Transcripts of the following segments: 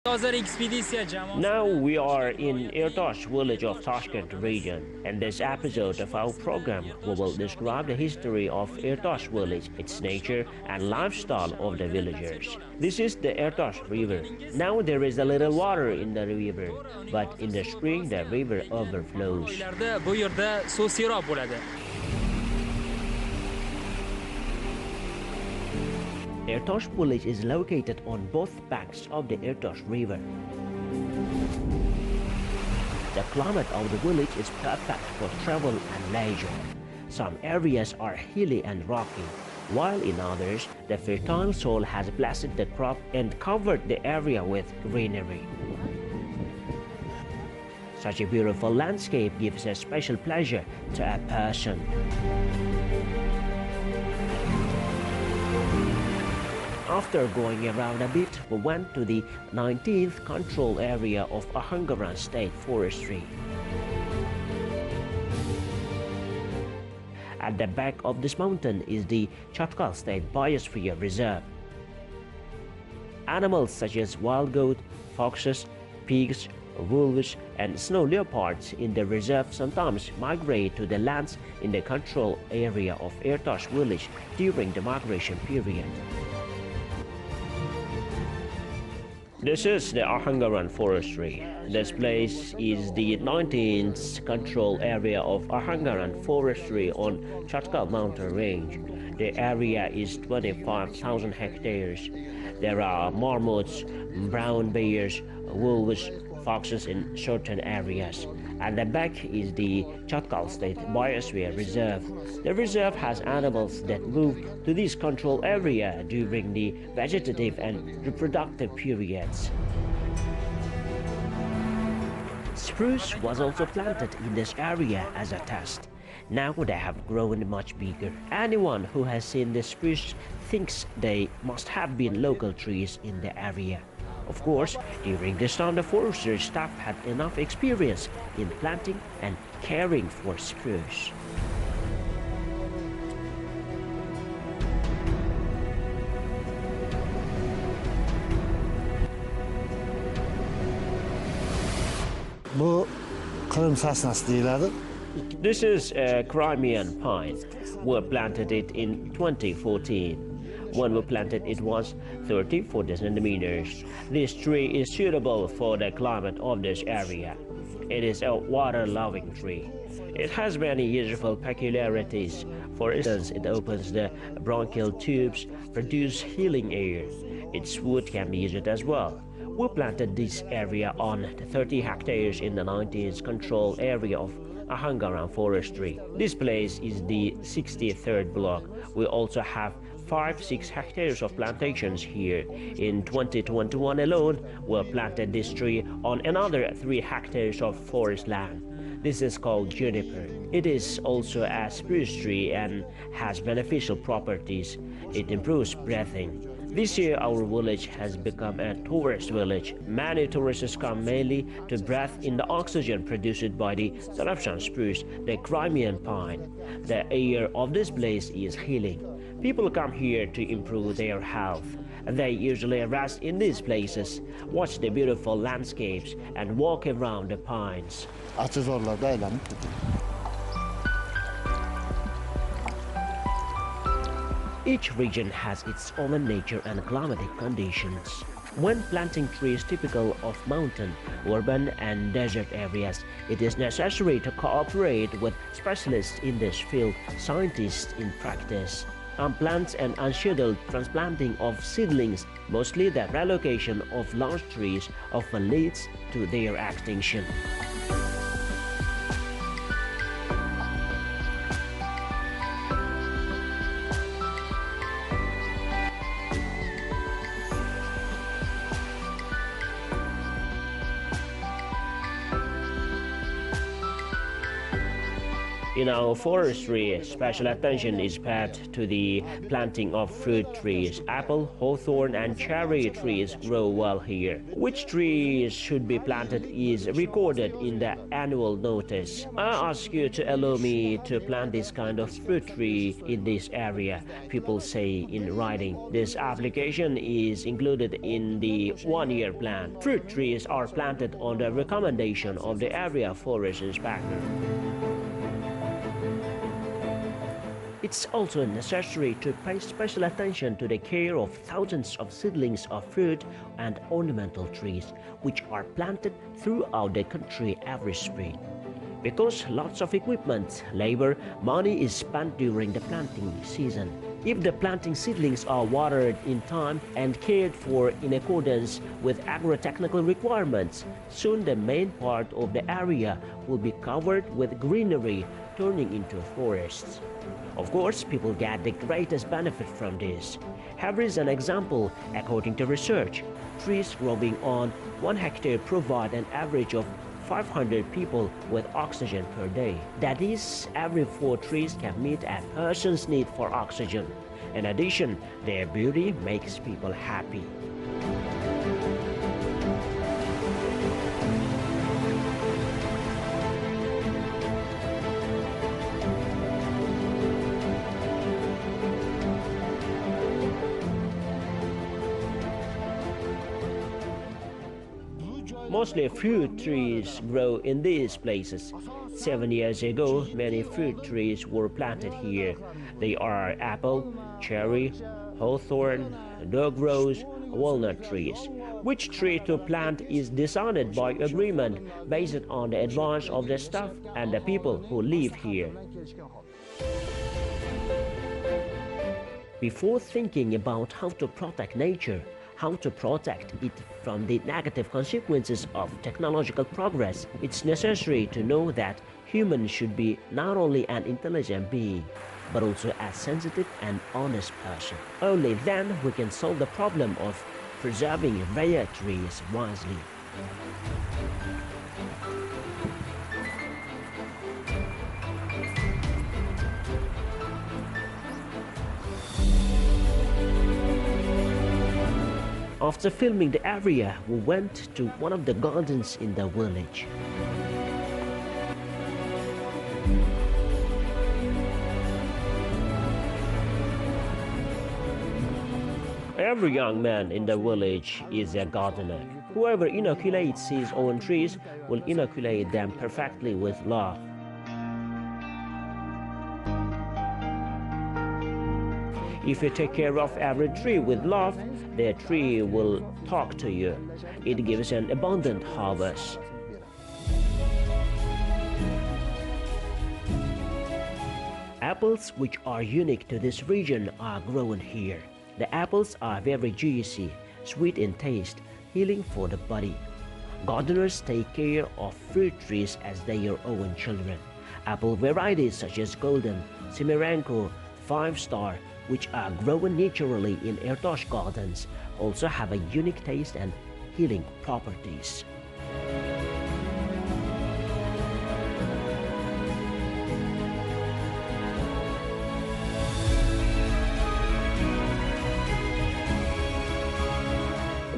Now we are in Ertosh village of Tashkent region. In this episode of our program, we will describe the history of Ertosh village, its nature and lifestyle of the villagers. This is the Ertosh river. Now there is a little water in the river, but in the spring the river overflows. Ertosh village is located on both banks of the Ertosh river. The climate of the village is perfect for travel and leisure. Some areas are hilly and rocky, while in others, the fertile soil has blessed the crop and covered the area with greenery. Such a beautiful landscape gives a special pleasure to a person. After going around a bit, we went to the 19th control area of Ahangaran State Forestry. At the back of this mountain is the Chatkal State Biosphere Reserve. Animals such as wild goat, foxes, pigs, wolves, and snow leopards in the reserve sometimes migrate to the lands in the control area of Ertosh village during the migration period. This is the Ahangaran Forestry. This place is the 19th control area of Ahangaran Forestry on Chatkal mountain range. The area is 25,000 hectares. There are marmots, brown bears, wolves, foxes in certain areas. At the back is the Chatkal State Biosphere Reserve. The reserve has animals that move to this control area during the vegetative and reproductive periods. Spruce was also planted in this area as a test. Now they have grown much bigger. Anyone who has seen the spruce thinks they must have been local trees in the area. Of course, during this time the forestry staff had enough experience in planting and caring for spruce. This is a Crimean pine. We planted it in 2014. When we planted it was 30-40 centimeters. This tree is suitable for the climate of this area. It is a water-loving tree. It has many useful peculiarities. For instance, it opens the bronchial tubes, produces healing air. Its wood can be used as well. We planted this area on 30 hectares in the 19th control area of Ahangaran Forestry. This place is the 63rd block. We also have 5-6 hectares of plantations here. In 2021 alone, we planted this tree on another 3 hectares of forest land. This is called juniper. It is also a spruce tree and has beneficial properties. It improves breathing. This year, our village has become a tourist village. Many tourists come mainly to breathe in the oxygen produced by the Sarafshan spruce, the Crimean pine. The air of this place is healing. People come here to improve their health. They usually rest in these places, watch the beautiful landscapes, and walk around the pines. Each region has its own nature and climatic conditions. When planting trees typical of mountain, urban, and desert areas, it is necessary to cooperate with specialists in this field, scientists in practice. On plants and unscheduled transplanting of seedlings, mostly the relocation of large trees often leads to their extinction. In our forestry, special attention is paid to the planting of fruit trees. Apple, hawthorn, and cherry trees grow well here. Which trees should be planted is recorded in the annual notice. I ask you to allow me to plant this kind of fruit tree in this area, people say in writing. This application is included in the one-year plan. Fruit trees are planted on the recommendation of the area forest inspector. It's also necessary to pay special attention to the care of thousands of seedlings of fruit and ornamental trees, which are planted throughout the country every spring. Because lots of equipment, labor, money is spent during the planting season. If the planting seedlings are watered in time and cared for in accordance with agro-technical requirements, soon the main part of the area will be covered with greenery, turning into forests. Of course, people get the greatest benefit from this. Here is an example. According to research, trees growing on 1 hectare provide an average of 500 people with oxygen per day. That is, every 4 trees can meet a person's need for oxygen. In addition, their beauty makes people happy. Mostly fruit trees grow in these places. 7 years ago, many fruit trees were planted here. They are apple, cherry, hawthorn, dog rose, walnut trees. Which tree to plant is decided by agreement based on the advice of the staff and the people who live here. Before thinking about how to protect nature, how to protect it from the negative consequences of technological progress, it's necessary to know that humans should be not only an intelligent being, but also a sensitive and honest person. Only then we can solve the problem of preserving rare trees wisely. After filming the area, we went to one of the gardens in the village. Every young man in the village is a gardener. Whoever inoculates his own trees will inoculate them perfectly with love. If you take care of every tree with love, the tree will talk to you. It gives an abundant harvest. Apples, which are unique to this region, are grown here. The apples are very juicy, sweet in taste, healing for the body. Gardeners take care of fruit trees as their own children. Apple varieties such as Golden, Semiranko, 5-Star, which are grown naturally in Ertoshsoy gardens, also have a unique taste and healing properties.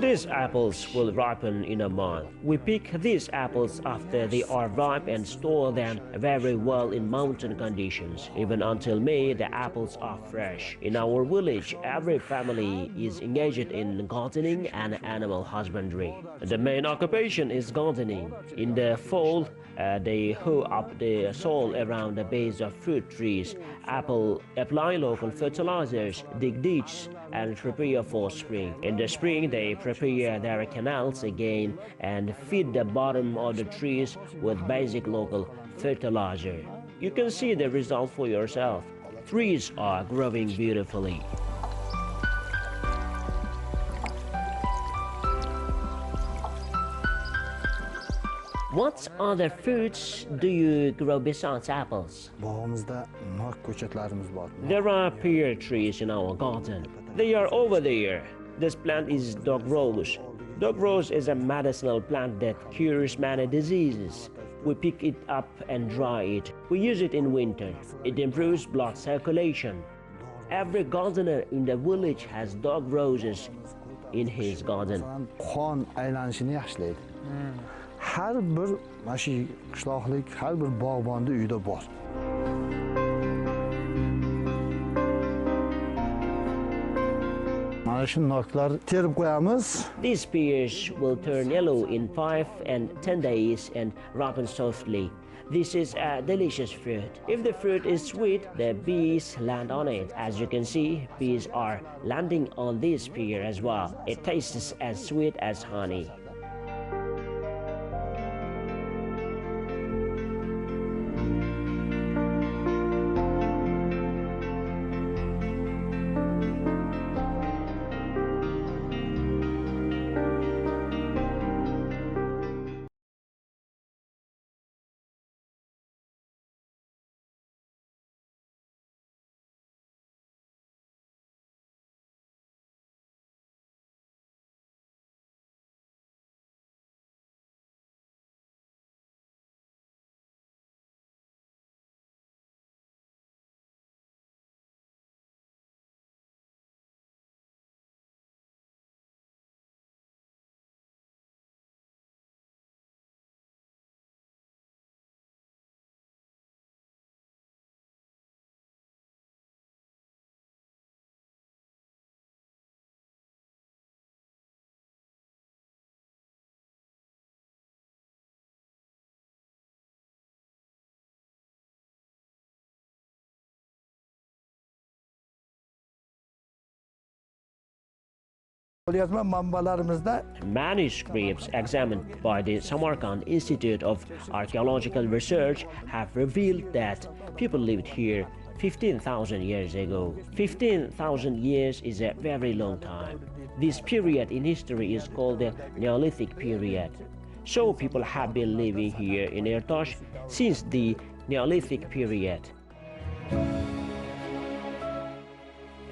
These apples will ripen in a month. We pick these apples after they are ripe and store them very well in mountain conditions. Even until May, the apples are fresh. In our village, every family is engaged in gardening and animal husbandry. The main occupation is gardening. In the fall, they hoe up the soil around the base of fruit trees, apply local fertilizers, dig ditches, and prepare for spring. In the spring, they prepare their canals again and feed the bottom of the trees with basic local fertilizer. You can see the result for yourself. Trees are growing beautifully. What other fruits do you grow besides apples? There are pear trees in our garden. They are over there. This plant is dog rose. Dog rose is a medicinal plant that cures many diseases. We pick it up and dry it. We use it in winter. It improves blood circulation. Every gardener in the village has dog roses in his garden. Qon aylanishini yaxshilaydi. Har bir mana shu qishloqlik, har bir bog'bonda uyda bor. Mana shu noklarni terib qo'yamiz. These pears will turn yellow in 5 and 10 days and ripen softly. This is a delicious fruit. If the fruit is sweet, the bees land on it. As you can see, bees are landing on this pear as well. It tastes as sweet as honey. Manuscripts examined by the Samarkand Institute of Archaeological Research have revealed that people lived here 15,000 years ago. 15,000 years is a very long time. This period in history is called the Neolithic period. So people have been living here in Ertosh since the Neolithic period.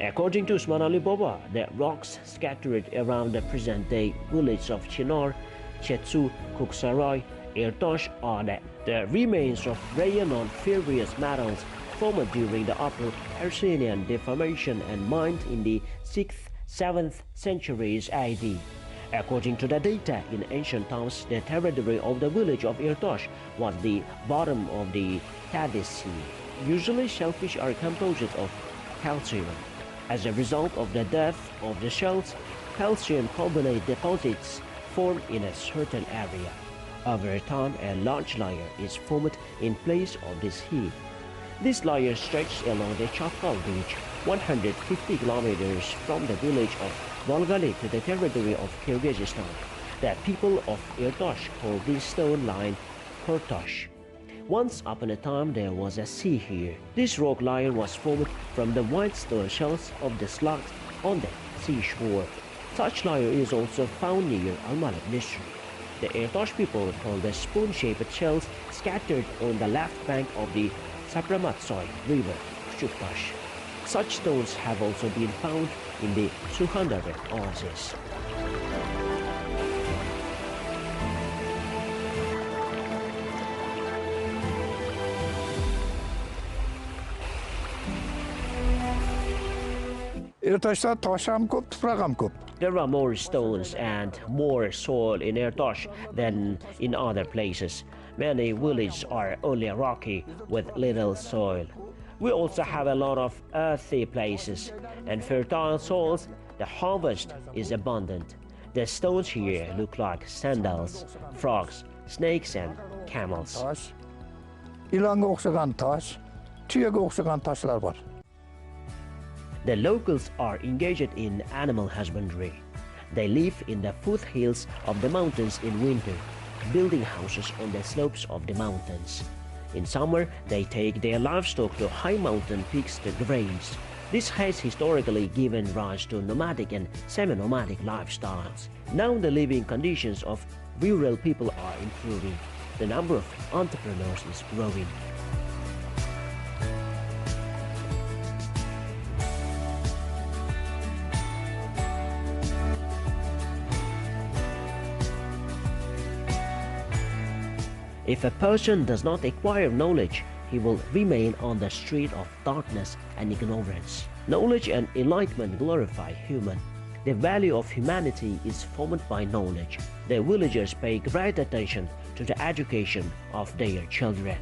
According to Usman Ali Baba, the rocks scattered around the present-day village of Chinar, Chetsu, Kuksarai, Ertosh are the remains of rayon various metals formed during the Upper Hercynian deformation and mined in the 6th, 7th centuries AD. According to the data, in ancient times, the territory of the village of Ertosh was the bottom of the Tethys Sea. Usually, shellfish are composed of calcium. As a result of the death of the shells, calcium carbonate deposits form in a certain area. Over time, a large layer is formed in place of this heap. This layer stretches along the Chakal Beach, 150 kilometers from the village of Volgali to the territory of Kyrgyzstan. The people of Ertosh call this stone line Ertosh. Once upon a time there was a sea here. This rock layer was formed from the white stone shells of the slugs on the seashore. Such layer is also found near Almaly district. The Ertosh people call the spoon-shaped shells scattered on the left bank of the Ertoshsoy river, Shuktash. Such stones have also been found in the Sukhandarek oasis. There are more stones and more soil in Ertosh than in other places. Many villages are only rocky with little soil. We also have a lot of earthy places and fertile soils. The harvest is abundant. The stones here look like sandals, frogs, snakes and camels. The locals are engaged in animal husbandry. They live in the foothills of the mountains in winter, building houses on the slopes of the mountains. In summer, they take their livestock to high mountain peaks to graze. This has historically given rise to nomadic and semi-nomadic lifestyles. Now the living conditions of rural people are improving. The number of entrepreneurs is growing. If a person does not acquire knowledge, he will remain on the street of darkness and ignorance. Knowledge and enlightenment glorify human. The value of humanity is formed by knowledge. The villagers pay great attention to the education of their children.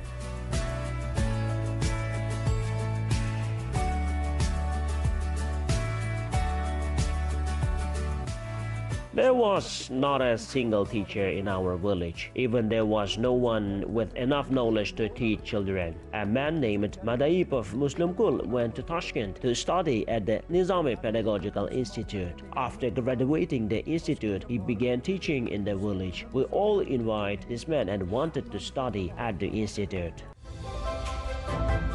There was not a single teacher in our village. Even there was no one with enough knowledge to teach children. A man named Madaib of Muslim Kul went to Tashkent to study at the Nizami Pedagogical Institute. After graduating the institute, he began teaching in the village. We all invited this man and wanted to study at the institute.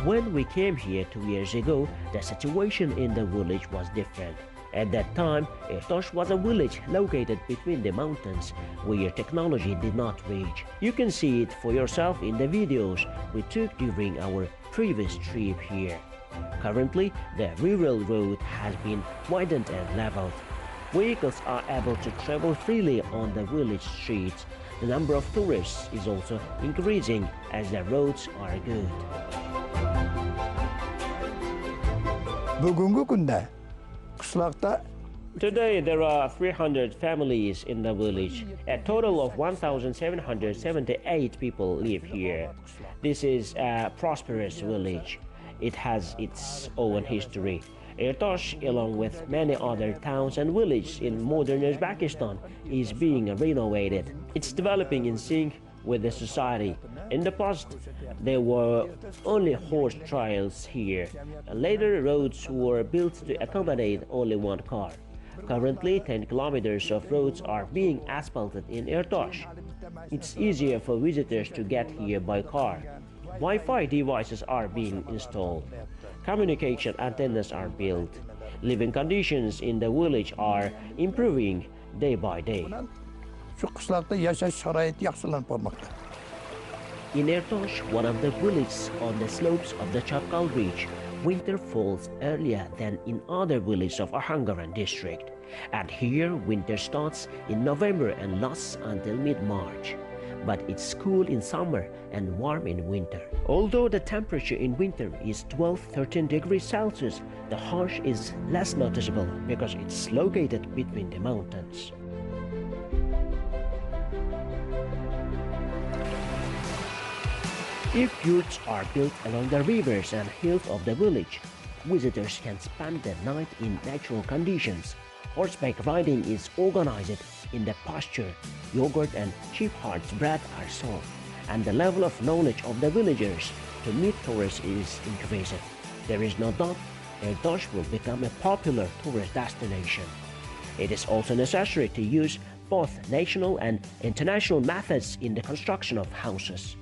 When we came here 2 years ago, the situation in the village was different. At that time, Ertosh was a village located between the mountains where technology did not reach. You can see it for yourself in the videos we took during our previous trip here. Currently, the rural road has been widened and leveled. Vehicles are able to travel freely on the village streets. The number of tourists is also increasing as the roads are good. Today there are 300 families in the village. A total of 1,778 people live here. This is a prosperous village. It has its own history. Ertosh, along with many other towns and villages in modern Uzbekistan, is being renovated. It's developing in sync with the society. In the past, there were only horse trials here. Later, roads were built to accommodate only one car. Currently, 10 kilometers of roads are being asphalted in Ertosh. It's easier for visitors to get here by car. Wi-Fi devices are being installed. Communication antennas are built. Living conditions in the village are improving day by day. In Ertosh, one of the villages on the slopes of the Chapkal Ridge, winter falls earlier than in other villages of Ahangaran district. And here, winter starts in November and lasts until mid-March. But it's cool in summer and warm in winter. Although the temperature in winter is 12-13 degrees Celsius, the harsh is less noticeable because it's located between the mountains. If yurts are built along the rivers and hills of the village, visitors can spend the night in natural conditions. Horseback riding is organized in the pasture. Yogurt and sheepherds' bread are sold, and the level of knowledge of the villagers to meet tourists is increasing. There is no doubt Ertosh will become a popular tourist destination. It is also necessary to use both national and international methods in the construction of houses.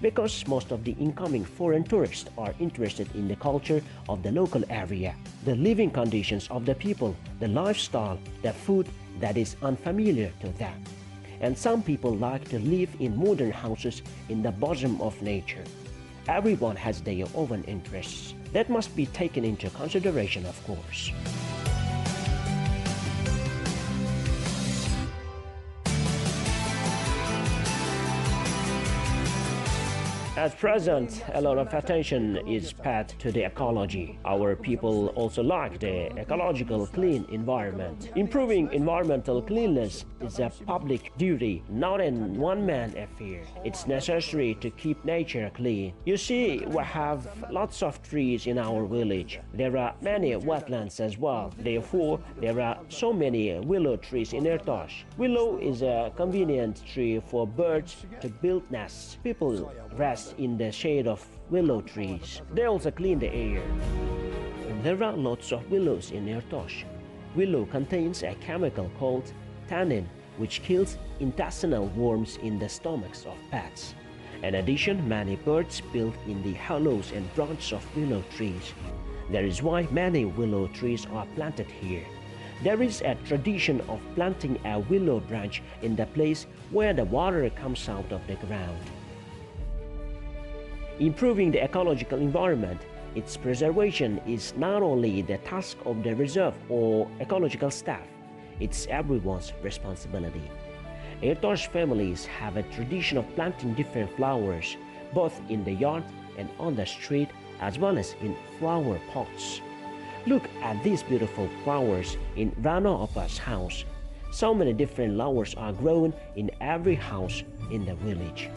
Because most of the incoming foreign tourists are interested in the culture of the local area, the living conditions of the people, the lifestyle, the food that is unfamiliar to them. And some people like to live in modern houses in the bosom of nature. Everyone has their own interests. That must be taken into consideration, of course. At present, a lot of attention is paid to the ecology. Our people also like the ecological clean environment. Improving environmental cleanliness is a public duty, not a one-man affair. It's necessary to keep nature clean. You see, we have lots of trees in our village. There are many wetlands as well. Therefore, there are so many willow trees in Ertosh. Willow is a convenient tree for birds to build nests. People rest in the shade of willow trees. They also clean the air. There are lots of willows in Ertosh. Willow contains a chemical called tannin, which kills intestinal worms in the stomachs of pets. In addition, many birds build in the hollows and branches of willow trees. That is why many willow trees are planted here. There is a tradition of planting a willow branch in the place where the water comes out of the ground. Improving the ecological environment, its preservation is not only the task of the reserve or ecological staff, it's everyone's responsibility. Ertosh families have a tradition of planting different flowers, both in the yard and on the street, as well as in flower pots. Look at these beautiful flowers in Rana Oppa's house. So many different flowers are grown in every house in the village.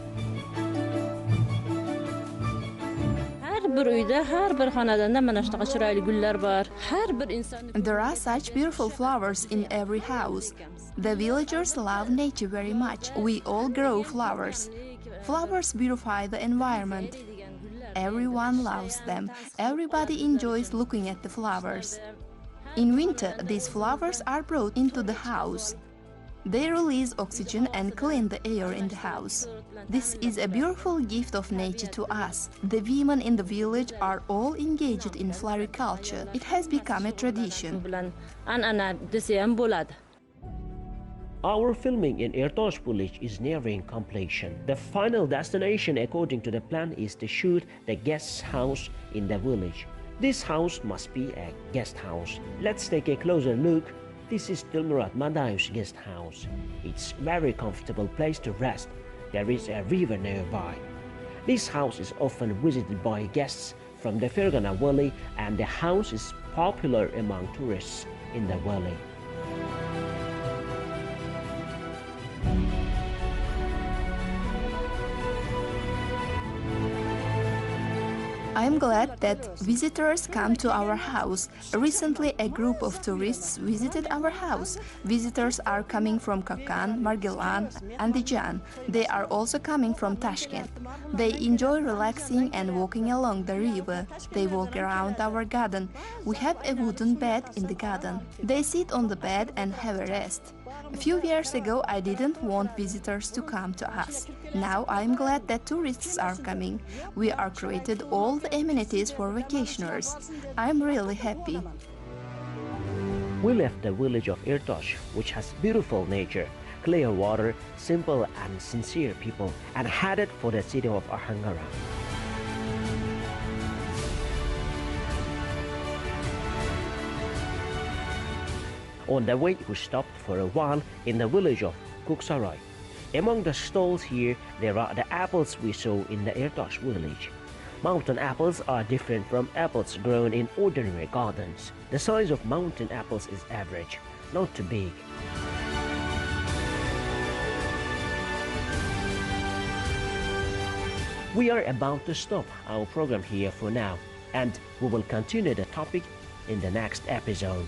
There are such beautiful flowers in every house. The villagers love nature very much. We all grow flowers. Flowers beautify the environment. Everyone loves them. Everybody enjoys looking at the flowers. In winter, these flowers are brought into the house. They release oxygen and clean the air in the house. This is a beautiful gift of nature to us. The women in the village are all engaged in floriculture. It has become a tradition. Our filming in Ertosh village is nearing completion. The final destination according to the plan is to shoot the guest house in the village. This house must be a guest house. Let's take a closer look. This is Dilmurat Madayev's guest house. It's a very comfortable place to rest. There is a river nearby. This house is often visited by guests from the Fergana Valley, and the house is popular among tourists in the valley. I am glad that visitors come to our house. Recently, a group of tourists visited our house. Visitors are coming from Kakan, Margilan, and Dijan. They are also coming from Tashkent. They enjoy relaxing and walking along the river. They walk around our garden. We have a wooden bed in the garden. They sit on the bed and have a rest. A few years ago, I didn't want visitors to come to us. Now I am glad that tourists are coming. We are created all the amenities for vacationers. I am really happy. We left the village of Ertosh, which has beautiful nature, clear water, simple and sincere people, and headed for the city of Ahangara. On the way, we stopped for a while in the village of Kuksaroy. Among the stalls here, there are the apples we saw in the Ertosh village. Mountain apples are different from apples grown in ordinary gardens. The size of mountain apples is average, not too big. We are about to stop our program here for now, and we will continue the topic in the next episode.